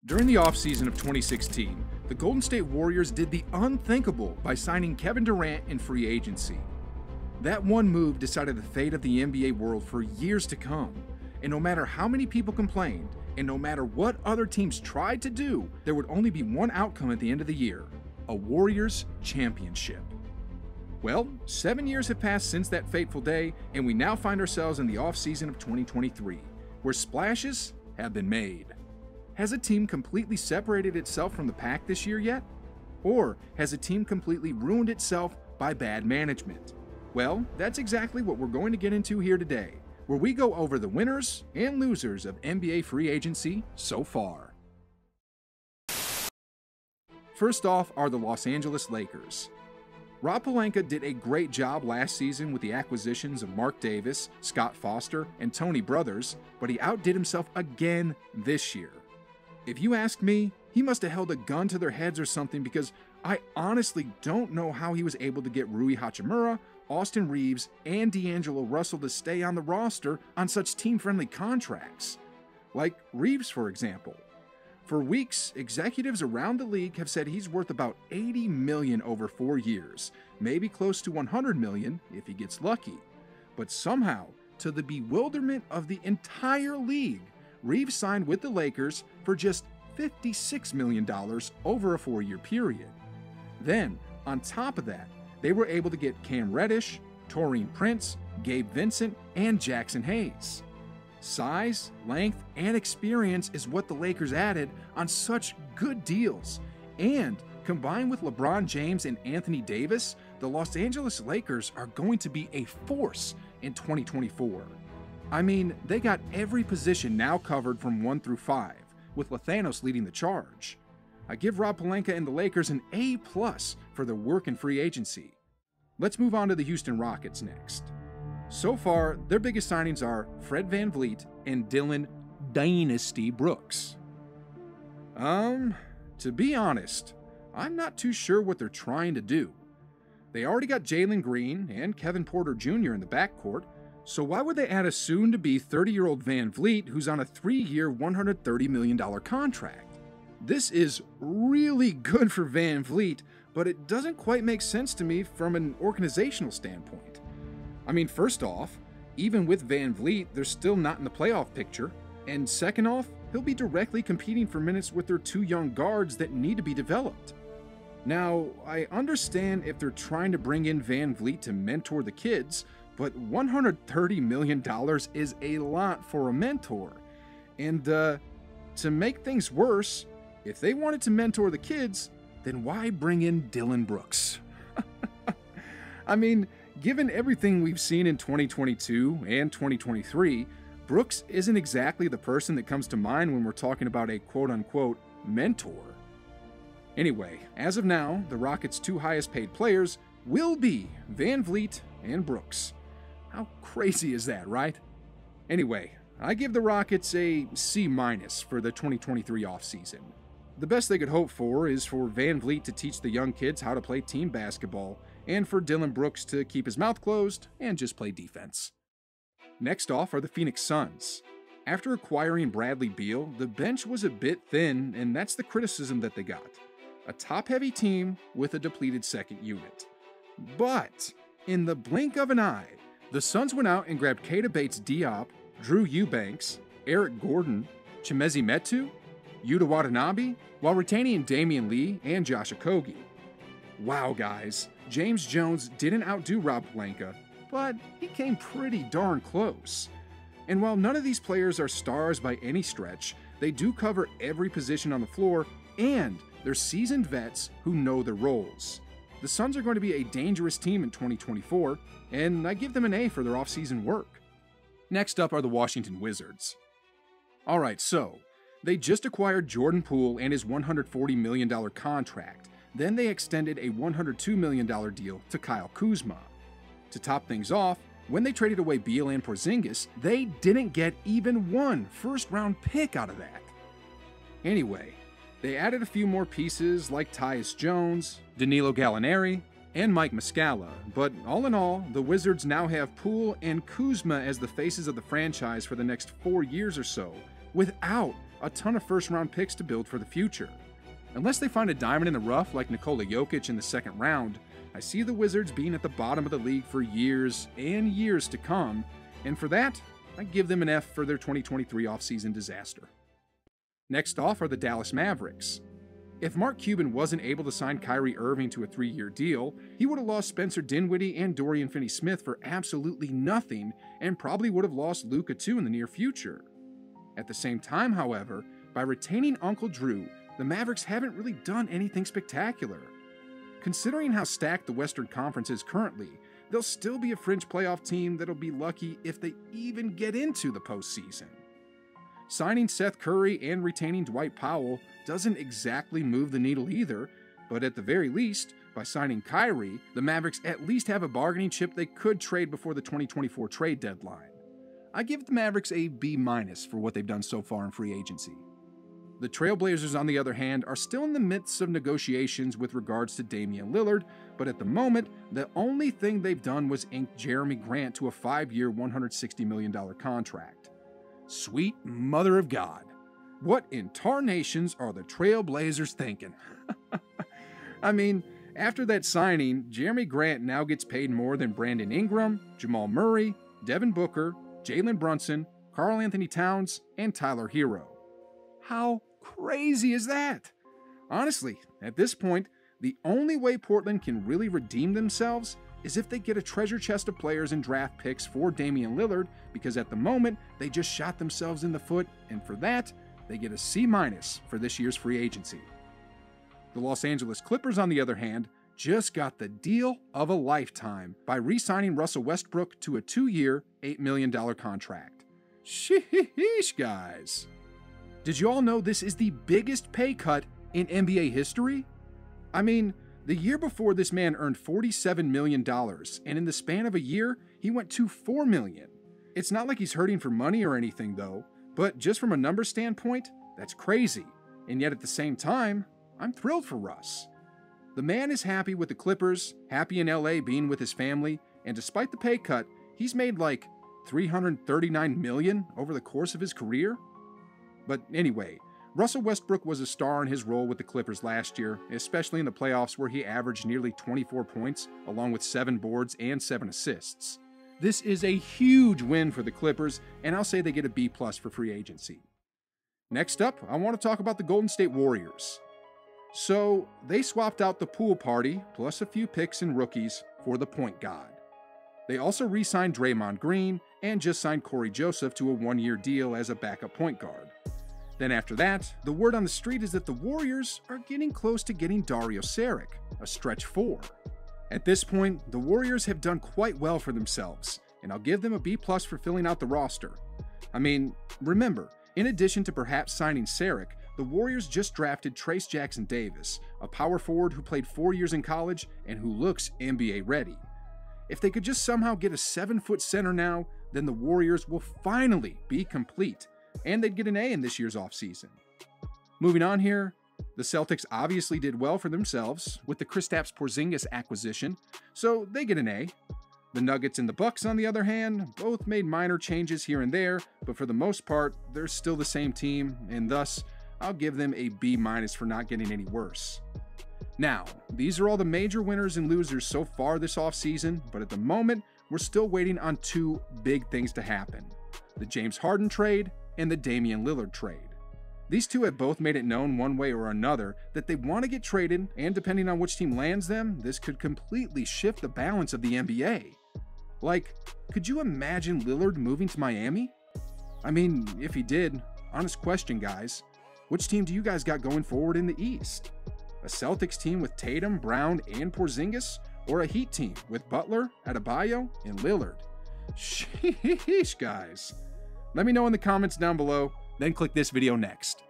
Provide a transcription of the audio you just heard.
During the offseason of 2016, the Golden State Warriors did the unthinkable by signing Kevin Durant in free agency. That one move decided the fate of the NBA world for years to come, and no matter how many people complained, and no matter what other teams tried to do, there would only be one outcome at the end of the year: a Warriors championship. Well, 7 years have passed since that fateful day, and we now find ourselves in the offseason of 2023, where splashes have been made. Has a team completely separated itself from the pack this year yet? Or has a team completely ruined itself by bad management? Well, that's exactly what we're going to get into here today, where we go over the winners and losers of NBA free agency so far. First off are the Los Angeles Lakers. Rob Pelinka did a great job last season with the acquisitions of Mark Davis, Scott Foster, and Tony Brothers, but he outdid himself again this year. If you ask me, he must have held a gun to their heads or something, because I honestly don't know how he was able to get Rui Hachimura, Austin Reeves, and D'Angelo Russell to stay on the roster on such team-friendly contracts. Like Reeves, for example. For weeks, executives around the league have said he's worth about $80 million over 4 years, maybe close to $100 million if he gets lucky. But somehow, to the bewilderment of the entire league, Reeves signed with the Lakers for just $56 million over a 4-year period. Then, on top of that, they were able to get Cam Reddish, Taurean Prince, Gabe Vincent, and Jackson Hayes. Size, length, and experience is what the Lakers added on such good deals. And combined with LeBron James and Anthony Davis, the Los Angeles Lakers are going to be a force in 2024. I mean, they got every position now covered from 1 through 5, with Lathanos leading the charge. I give Rob Pelinka and the Lakers an A+ for their work in free agency. Let's move on to the Houston Rockets next. So far, their biggest signings are Fred VanVleet and Dylan Dynasty Brooks. To be honest, I'm not too sure what they're trying to do. They already got Jalen Green and Kevin Porter Jr. in the backcourt, so why would they add a soon-to-be 30-year-old VanVleet who's on a 3-year, $130 million contract? This is really good for VanVleet, but it doesn't quite make sense to me from an organizational standpoint. I mean, first off, even with VanVleet, they're still not in the playoff picture, and second off, he'll be directly competing for minutes with their 2 young guards that need to be developed. Now, I understand if they're trying to bring in VanVleet to mentor the kids, but $130 million is a lot for a mentor. And to make things worse, if they wanted to mentor the kids, then why bring in Dylan Brooks? I mean, given everything we've seen in 2022 and 2023, Brooks isn't exactly the person that comes to mind when we're talking about a quote-unquote mentor. Anyway, as of now, the Rockets' 2 highest paid players will be VanVleet and Brooks. How crazy is that, right? Anyway, I give the Rockets a C- for the 2023 offseason. The best they could hope for is for VanVleet to teach the young kids how to play team basketball, and for Dylan Brooks to keep his mouth closed and just play defense. Next off are the Phoenix Suns. After acquiring Bradley Beal, the bench was a bit thin, and that's the criticism that they got. A top-heavy team with a depleted second unit. But, in the blink of an eye, the Suns went out and grabbed Keita Bates-Diop, Drew Eubanks, Eric Gordon, Chimezie Metu, Yuta Watanabe, while retaining Damian Lee and Josh Okogie. Wow, guys, James Jones didn't outdo Rob Pelinka, but he came pretty darn close. And while none of these players are stars by any stretch, they do cover every position on the floor, and they're seasoned vets who know their roles. The Suns are going to be a dangerous team in 2024, and I give them an A for their offseason work. Next up are the Washington Wizards. Alright, so, they just acquired Jordan Poole and his $140 million contract. Then they extended a $102 million deal to Kyle Kuzma. To top things off, when they traded away Beal and Porzingis, they didn't get even one first-round pick out of that. Anyway, they added a few more pieces like Tyus Jones, Danilo Gallinari, and Mike Muscala, but all in all, the Wizards now have Poole and Kuzma as the faces of the franchise for the next 4 years or so, without a ton of first-round picks to build for the future. Unless they find a diamond in the rough like Nikola Jokic in the second round, I see the Wizards being at the bottom of the league for years and years to come, and for that, I give them an F for their 2023 offseason disaster. Next off are the Dallas Mavericks. If Mark Cuban wasn't able to sign Kyrie Irving to a 3-year deal, he would have lost Spencer Dinwiddie and Dorian Finney-Smith for absolutely nothing, and probably would have lost Luka too in the near future. At the same time, however, by retaining Uncle Drew, the Mavericks haven't really done anything spectacular. Considering how stacked the Western Conference is currently, they'll still be a fringe playoff team that'll be lucky if they even get into the postseason. Signing Seth Curry and retaining Dwight Powell doesn't exactly move the needle either, but at the very least, by signing Kyrie, the Mavericks at least have a bargaining chip they could trade before the 2024 trade deadline. I give the Mavericks a B- for what they've done so far in free agency. The Trailblazers, on the other hand, are still in the midst of negotiations with regards to Damian Lillard, but at the moment, the only thing they've done was ink Jeremy Grant to a 5-year, $160 million contract. Sweet mother of God. What in tarnations are the Trailblazers thinking? I mean, after that signing, Jeremy Grant now gets paid more than Brandon Ingram, Jamal Murray, Devin Booker, Jalen Brunson, Karl Anthony Towns, and Tyler Hero. How crazy is that? Honestly, at this point, the only way Portland can really redeem themselves is if they get a treasure chest of players and draft picks for Damian Lillard, because at the moment, they just shot themselves in the foot, and for that, they get a C- for this year's free agency. The Los Angeles Clippers, on the other hand, just got the deal of a lifetime by re-signing Russell Westbrook to a 2-year, $8 million contract. Sheesh, guys. Did you all know this is the biggest pay cut in NBA history? I mean, the year before, this man earned $47 million, and in the span of a year, he went to $4 million. It's not like he's hurting for money or anything though, but just from a numbers standpoint, that's crazy. And yet at the same time, I'm thrilled for Russ. The man is happy with the Clippers, happy in LA being with his family, and despite the pay cut, he's made like $339 million over the course of his career. But anyway, Russell Westbrook was a star in his role with the Clippers last year, especially in the playoffs where he averaged nearly 24 points, along with 7 boards and 7 assists. This is a huge win for the Clippers, and I'll say they get a B+ for free agency. Next up, I want to talk about the Golden State Warriors. So, they swapped out the pool party, plus a few picks and rookies, for the point guard. They also re-signed Draymond Green, and just signed Corey Joseph to a 1-year deal as a backup point guard. Then after that, the word on the street is that the Warriors are getting close to getting Dario Saric, a stretch 4. At this point, the Warriors have done quite well for themselves, and I'll give them a B+ for filling out the roster. I mean, remember, in addition to perhaps signing Saric, the Warriors just drafted Trace Jackson Davis, a power forward who played 4 years in college and who looks NBA ready. If they could just somehow get a 7-foot center now, then the Warriors will finally be complete, and they'd get an A in this year's offseason. Moving on here, the Celtics obviously did well for themselves with the Kristaps Porzingis acquisition, so they get an A. The Nuggets and the Bucks, on the other hand, both made minor changes here and there, but for the most part, they're still the same team, and thus, I'll give them a B- for not getting any worse. Now, these are all the major winners and losers so far this offseason, but at the moment, we're still waiting on 2 big things to happen: the James Harden trade and the Damian Lillard trade. These two have both made it known one way or another that they want to get traded, and depending on which team lands them, this could completely shift the balance of the NBA. Like, could you imagine Lillard moving to Miami? I mean, if he did, honest question, guys, which team do you guys got going forward in the East? A Celtics team with Tatum, Brown, and Porzingis, or a Heat team with Butler, Adebayo, and Lillard? Sheesh, guys. Let me know in the comments down below, then click this video next.